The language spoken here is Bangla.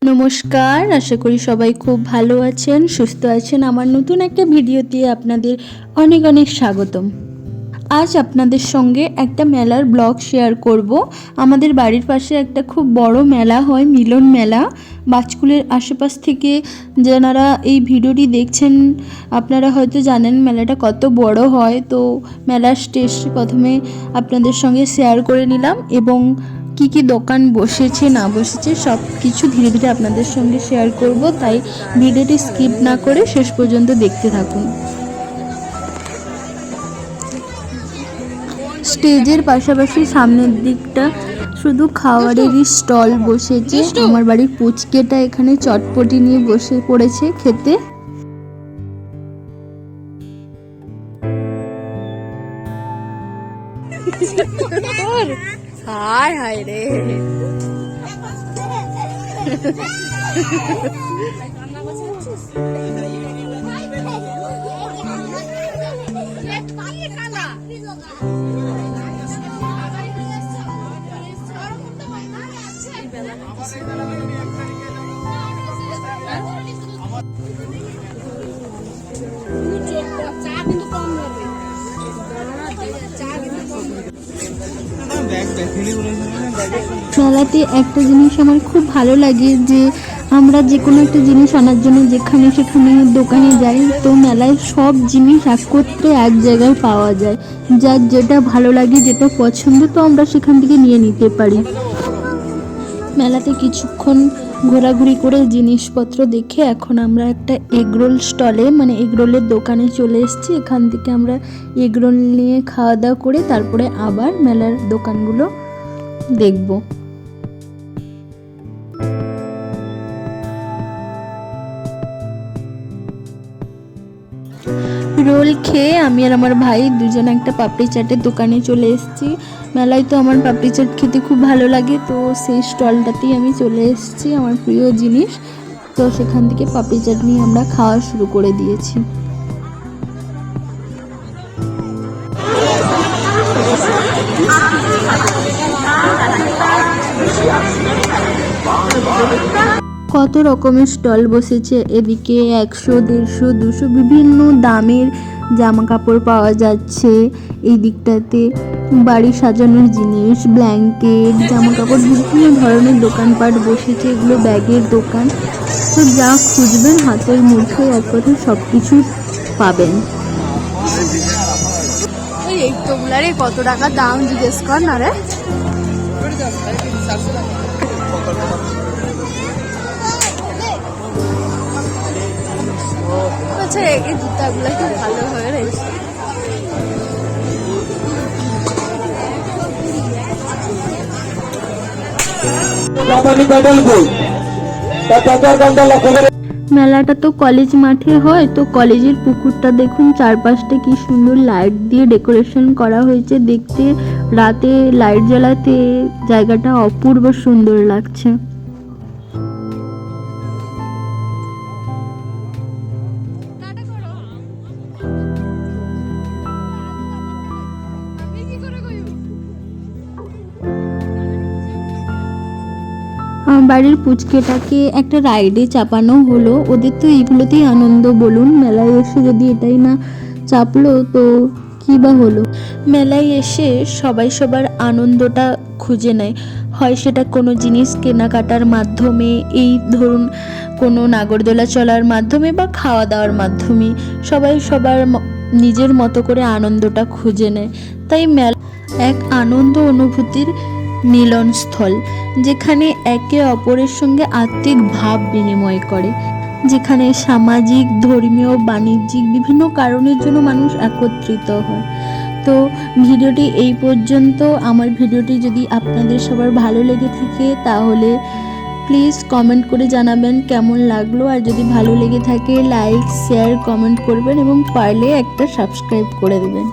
নমস্কার, আশা করি সবাই খুব ভালো আছেন, সুস্থ আছেন। আমার নতুন একটা ভিডিওতে আপনাদের অনেক অনেক স্বাগতম। আজ আপনাদের সঙ্গে একটা মেলার ব্লগ শেয়ার করব। আমাদের বাড়ির পাশে একটা খুব বড় মেলা হয়, মিলন মেলা। বাজকুলের আশেপাশ থেকে যারা এই ভিডিওটি দেখছেন আপনারা হয়তো জানেন মেলাটা কত বড় হয়। তো মেলার স্টেজ প্রথমে আপনাদের সঙ্গে শেয়ার করে নিলাম এবং কি কি দোকান বসেছে না বসেছে সব কিছু ধীরে ধীরে আপনাদের সঙ্গে শেয়ার করব, তাই ভিডিওটি স্কিপ না করে শেষ পর্যন্ত দেখতে থাকুন। স্টেজের পাশাপাশি সামনের দিকটা শুধু খাবারেরই স্টল বসেছে। আমার বাড়ির পুচকেটা এখানে চটপটি নিয়ে বসে পড়েছে খেতে। হায় হায় রে মেলাতে একটা জিনিস আমার খুব ভালো লাগে যে আমরা যে কোনো একটা জিনিস আনার জন্য যেখানে সেখানে দোকানে যাই, তো মেলায় সব জিনিস একত্রে এক জায়গায় পাওয়া যায়। যার যেটা ভালো লাগে, যেটা পছন্দ, তো আমরা সেখান থেকে নিয়ে নিতে পারি। মেলাতে কিছুক্ষণ ঘোরাঘুরি করে জিনিসপত্র দেখে এখন আমরা একটা এগরোল স্টলে মানে এগরোলের দোকানে চলে এসেছি। এখান থেকে আমরা এগরোল নিয়ে খাওয়া দাওয়া করে তারপরে আবার মেলার দোকানগুলো দেখব। রোল খেয়ে আমি আর আমার ভাই দুজনে একটা পাপড়ি চাটের দোকানে চলে এসেছি। মেলায় তো আমার পাপড়ি চাট খেতে খুব ভালো লাগে, তো সেই স্টলটাতেই আমি চলে এসেছি, আমার প্রিয় জিনিস। তো সেখান থেকে পাপড়ি চাট নিয়ে আমরা খাওয়া শুরু করে দিয়েছি। কত রকমের স্টল বসেছে, এদিকে 100, 150, 200 বিভিন্ন দামের জামা কাপড় পাওয়া যাচ্ছে। এই দিকটাতে বাড়ি সাজানোর জিনিস, ব্ল্যাঙ্কেট, জামা কাপড়, বিভিন্ন ধরনের দোকানপাট বসেছে। এগুলো ব্যাগের দোকান। তো যা খুঁজবেন হাতের মুঠোয় এক কথায় সব কিছু পাবেন। এই তোগুলারে কত টাকা দাম জিজ্ঞেস কর না রে। আচ্ছা, এই জুতাগুলো কি ভালো হয়ে রয়েছে। মেলাটা তো কলেজ মাঠে হয়, তো কলেজের পুকুরটা দেখুন, চারপাশটা কি সুন্দর লাইট দিয়ে ডেকোরেশন করা হয়েছে। দেখতে রাতে লাইট জ্বালাতে জায়গাটা অপূর্ব সুন্দর লাগছে। বাড়ির পুচকেটাকে একটা রাইডে চাপানো হলো। ওদের তো এইগুলোতেই আনন্দ, বলুন। মেলায় এসে যদি এটাই না চাপলো তো কী বা হলো। মেলায় এসে সবাই সবার আনন্দটা খুঁজে নেয়, হয় সেটা কোনো জিনিস কেনাকাটার মাধ্যমে, এই ধরুন কোনো নাগরদোলা চলার মাধ্যমে বা খাওয়া দাওয়ার মাধ্যমে। সবাই সবার নিজের মতো করে আনন্দটা খুঁজে নেয়। তাই মেলা এক আনন্দ অনুভূতির মিলনস্থল, যেখানে একে অপরের সঙ্গে আত্মিক ভাব বিনিময় করে, যেখানে সামাজিক, ধর্মীয়, বাণিজ্যিক বিভিন্ন কারণের জন্য মানুষ একত্রিত হয়। তো ভিডিওটি এই পর্যন্ত। আমার ভিডিওটি যদি আপনাদের সবার ভালো লেগে থাকে তাহলে প্লিজ কমেন্ট করে জানাবেন কেমন লাগলো। আর যদি ভালো লেগে থাকে লাইক, শেয়ার, কমেন্ট করবেন এবং পারলে একটা সাবস্ক্রাইব করে দেবেন।